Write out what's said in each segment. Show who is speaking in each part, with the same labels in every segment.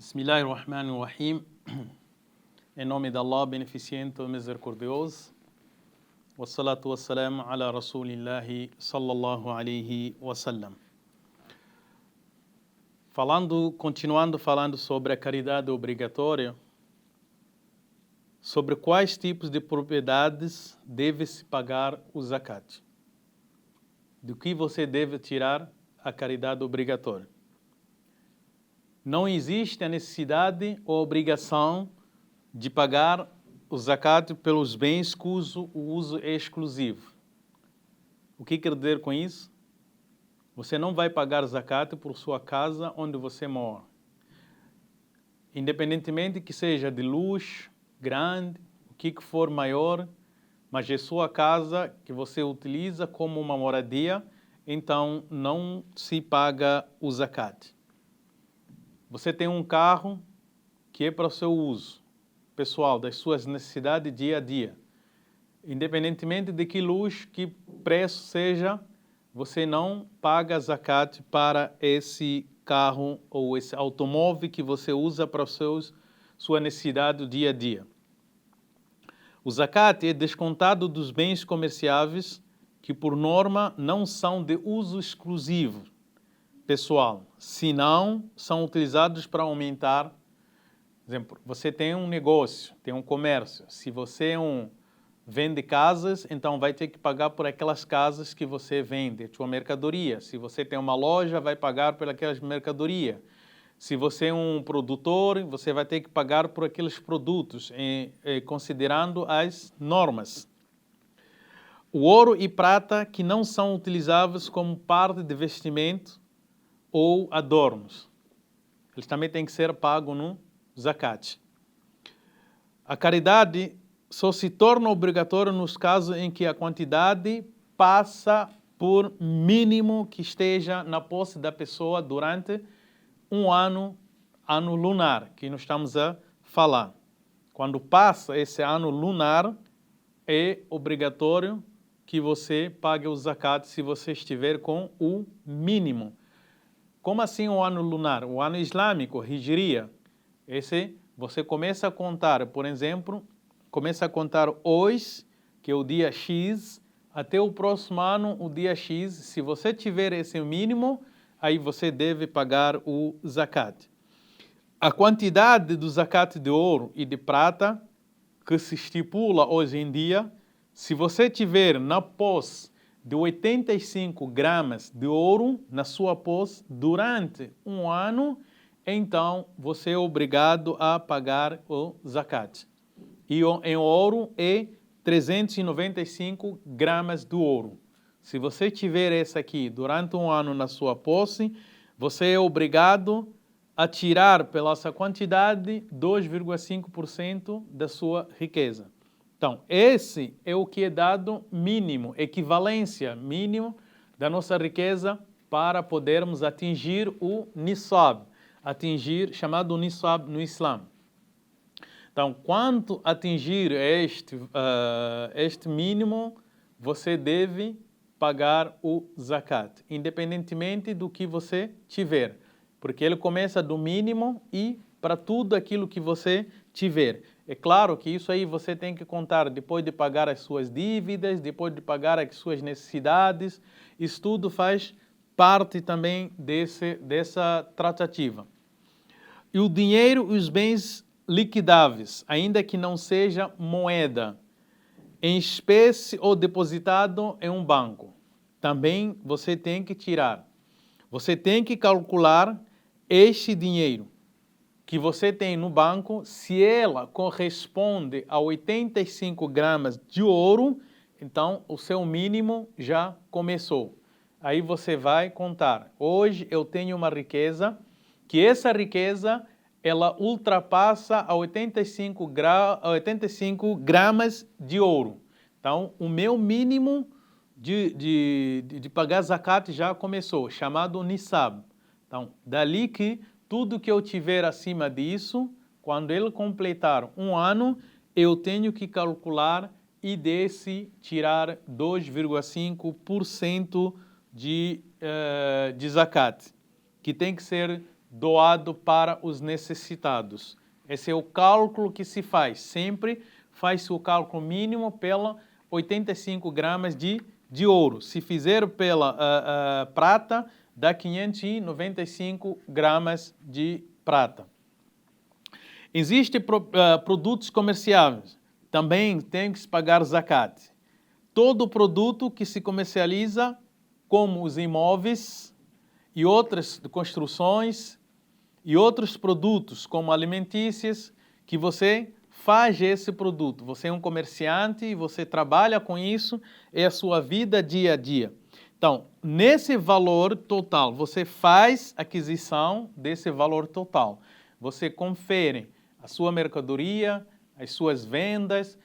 Speaker 1: Bismillahirrahmanirrahim. Em nome de Allah, beneficente e misericordioso. Wassalatu wassalam ala Rasulillahi sallallahu alayhi wa sallam. Continuando falando sobre a caridade obrigatória, sobre quais tipos de propriedades deve-se pagar o zakat. Do que você deve tirar a caridade obrigatória. Não existe a necessidade ou obrigação de pagar o zakat pelos bens cujo uso é exclusivo. O que quer dizer com isso? Você não vai pagar zakat por sua casa onde você mora. Independentemente que seja de luxo, grande, o que for maior, mas é sua casa que você utiliza como uma moradia, então não se paga o zakat. Você tem um carro que é para o seu uso pessoal, das suas necessidades dia a dia. Independentemente de que luxo, que preço seja, você não paga zakat para esse carro ou esse automóvel que você usa para sua necessidade do dia a dia. O zakat é descontado dos bens comerciáveis que, por norma, não são de uso exclusivo pessoal, senão são utilizados para aumentar. Por exemplo, você tem um negócio, tem um comércio. Se você vende casas, então vai ter que pagar por aquelas casas que você vende, sua mercadoria. Se você tem uma loja, vai pagar por aquelas mercadorias. Se você é um produtor, você vai ter que pagar por aqueles produtos, considerando as normas. O ouro e prata que não são utilizáveis como parte de vestimento ou adornos. Eles também têm que ser pagos no zakat. A caridade só se torna obrigatória nos casos em que a quantidade passa por mínimo que esteja na posse da pessoa durante um ano lunar, que nós estamos a falar. Quando passa esse ano lunar, é obrigatório que você pague o zakat se você estiver com o mínimo. Como assim o ano lunar? O ano islâmico, Hijriya. Esse você começa a contar, por exemplo, começa a contar hoje, que é o dia X, até o próximo ano, o dia X. Se você tiver esse mínimo, aí você deve pagar o zakat. A quantidade do zakat de ouro e de prata que se estipula hoje em dia, se você tiver na posse de 85 gramas de ouro na sua posse durante um ano, então você é obrigado a pagar o zakat. E em ouro é 395 gramas de ouro. Se você tiver esse aqui durante um ano na sua posse, você é obrigado a tirar pela essa quantidade 2,5% da sua riqueza. Então, esse é o que é dado mínimo, equivalência mínimo da nossa riqueza para podermos atingir o nisab, chamado nisab no Islã. Então, quanto atingir este mínimo, você deve pagar o zakat, independentemente do que você tiver, porque ele começa do mínimo e para tudo aquilo que você tiver. É claro que isso aí você tem que contar depois de pagar as suas dívidas, depois de pagar as suas necessidades. Isso tudo faz parte também dessa tratativa. E o dinheiro e os bens liquidáveis, ainda que não seja moeda, em espécie ou depositado em um banco, também você tem que tirar. Você tem que calcular este dinheiro que você tem no banco, se ela corresponde a 85 gramas de ouro, então o seu mínimo já começou. Aí você vai contar. Hoje eu tenho uma riqueza, que essa riqueza ela ultrapassa a 85 gramas de ouro. Então, o meu mínimo de pagar zakat já começou, chamado nisab. Então, dali que tudo que eu tiver acima disso, quando ele completar um ano, eu tenho que calcular e desse tirar 2,5% de zakat, que tem que ser doado para os necessitados. Esse é o cálculo que se faz. Sempre faz-se o cálculo mínimo pela 85 gramas de ouro. Se fizer pela prata, dá 595 gramas de prata. Existem produtos comerciais. Também tem que se pagar zakat. Todo produto que se comercializa, como os imóveis e outras construções e outros produtos, como alimentícios, que você faz esse produto. Você é um comerciante, você trabalha com isso, é a sua vida dia a dia. Então, nesse valor total, você faz aquisição desse valor total. Você confere a sua mercadoria, as suas vendas,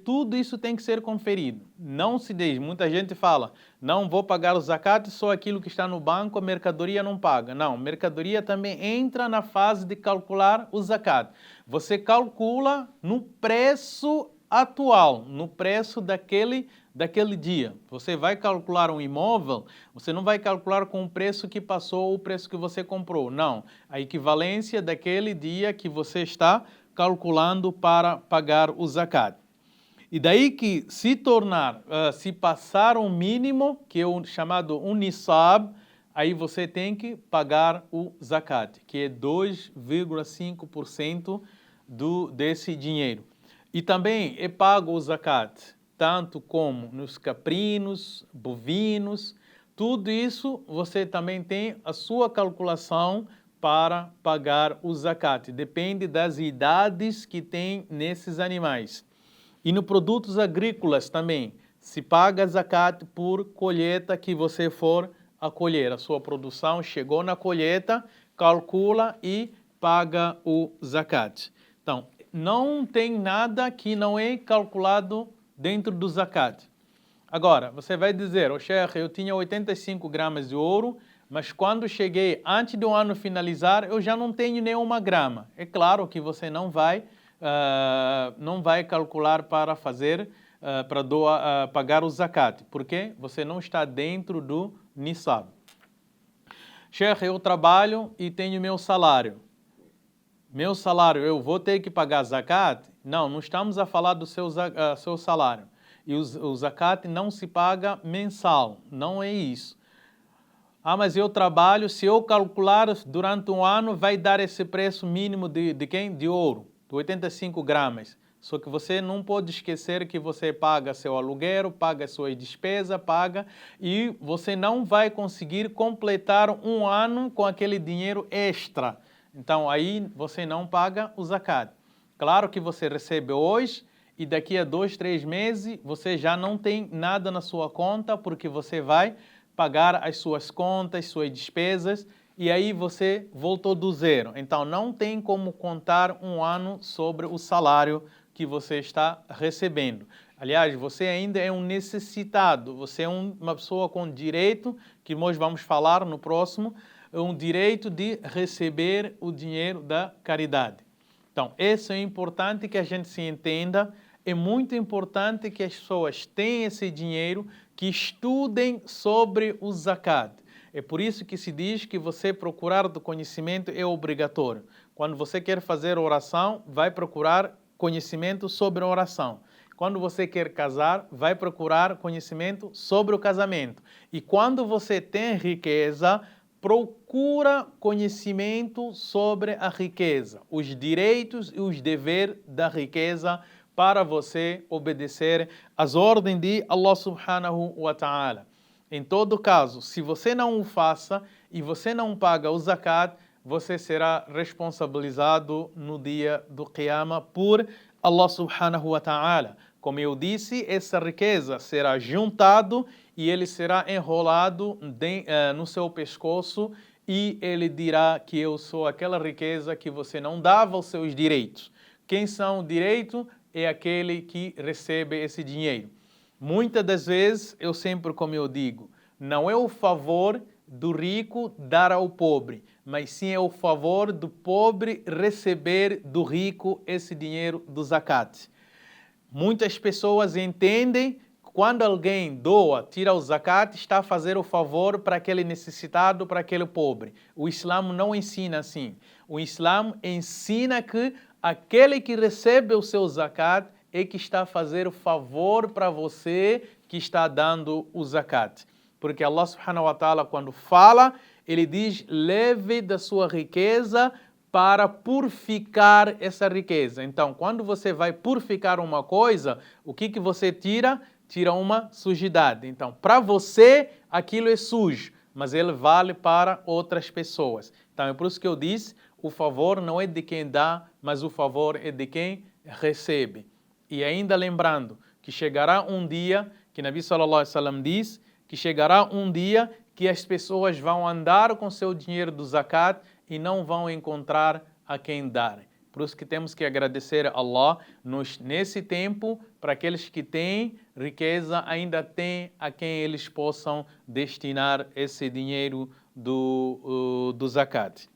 Speaker 1: tudo isso tem que ser conferido. Não se diz, muita gente fala, não vou pagar o zakat, só aquilo que está no banco, a mercadoria não paga. Não, mercadoria também entra na fase de calcular o zakat. Você calcula no preço atual, no preço daquele dia. Você vai calcular um imóvel, você não vai calcular com o preço que passou ou o preço que você comprou. Não, a equivalência daquele dia que você está calculando para pagar o zakat. E daí que se passar um mínimo, que é o chamado nisab, aí você tem que pagar o zakat, que é 2,5% desse dinheiro. E também é pago o zakat, tanto como nos caprinos, bovinos, tudo isso você também tem a sua calculação para pagar o zakat. Depende das idades que tem nesses animais. E nos produtos agrícolas também, se paga zakat por colheita que você for a colher. A sua produção chegou na colheita, calcula e paga o zakat. Então, não tem nada que não é calculado dentro do zakat. Agora, você vai dizer, Sheikh, eu tinha 85 gramas de ouro, mas quando cheguei antes do ano finalizar, eu já não tenho nenhuma grama. É claro que você não vai calcular para fazer, pagar o zakat, porque você não está dentro do nisab. Sheikh, eu trabalho e tenho meu salário. Meu salário, eu vou ter que pagar zakat? Não estamos a falar do seu salário. E o zakat não se paga mensal, não é isso. Ah, mas eu trabalho, se eu calcular durante um ano, vai dar esse preço mínimo de quem? De ouro, de 85 gramas. Só que você não pode esquecer que você paga seu aluguel, paga suas despesas, e você não vai conseguir completar um ano com aquele dinheiro extra. Então, aí você não paga o zakat. Claro que você recebe hoje e daqui a 2, 3 meses você já não tem nada na sua conta porque você vai pagar as suas contas, suas despesas e aí você voltou do zero. Então, não tem como contar um ano sobre o salário que você está recebendo. Aliás, você ainda é um necessitado, você é uma pessoa com direito, que nós vamos falar no próximo, um direito de receber o dinheiro da caridade. Então, isso é importante que a gente se entenda. É muito importante que as pessoas tenham esse dinheiro, que estudem sobre o zakat. É por isso que se diz que você procurar do conhecimento é obrigatório. Quando você quer fazer oração, vai procurar conhecimento sobre a oração. Quando você quer casar, vai procurar conhecimento sobre o casamento. E quando você tem riqueza, procura conhecimento sobre a riqueza, os direitos e os deveres da riqueza para você obedecer às ordens de Allah subhanahu wa ta'ala. Em todo caso, se você não o faça e você não paga o zakat, você será responsabilizado no dia do Qiyamah por Allah subhanahu wa ta'ala. Como eu disse, essa riqueza será juntado e ele será enrolado no seu pescoço e ele dirá que eu sou aquela riqueza que você não dava os seus direitos. Quem são o direito é aquele que recebe esse dinheiro. Muitas das vezes, como eu digo, não é o favor do rico dar ao pobre, mas sim é o favor do pobre receber do rico esse dinheiro do zakat. Muitas pessoas entendem quando alguém doa, tira o zakat, está a fazer o favor para aquele necessitado, para aquele pobre. O Islã não ensina assim. O Islã ensina que aquele que recebe o seu zakat é que está a fazer o favor para você que está dando o zakat. Porque Allah subhanahu wa ta'ala, quando fala, ele diz, leve da sua riqueza para purificar essa riqueza. Então, quando você vai purificar uma coisa, o que você tira? Tira uma sujidade. Então, para você, aquilo é sujo, mas ele vale para outras pessoas. Então, é por isso que eu disse, o favor não é de quem dá, mas o favor é de quem recebe. E ainda lembrando que chegará um dia, que Nabi sallallahu alaihi wasallam diz, que chegará um dia que as pessoas vão andar com seu dinheiro do zakat e não vão encontrar a quem dar. Por isso que temos que agradecer a Allah nesse tempo, para aqueles que têm riqueza, ainda têm a quem eles possam destinar esse dinheiro do zakat.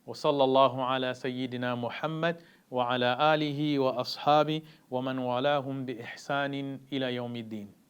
Speaker 1: وصلى الله على سيدنا محمد وعلى آله وأصحابه ومن والاهم بإحسان إلى يوم الدين.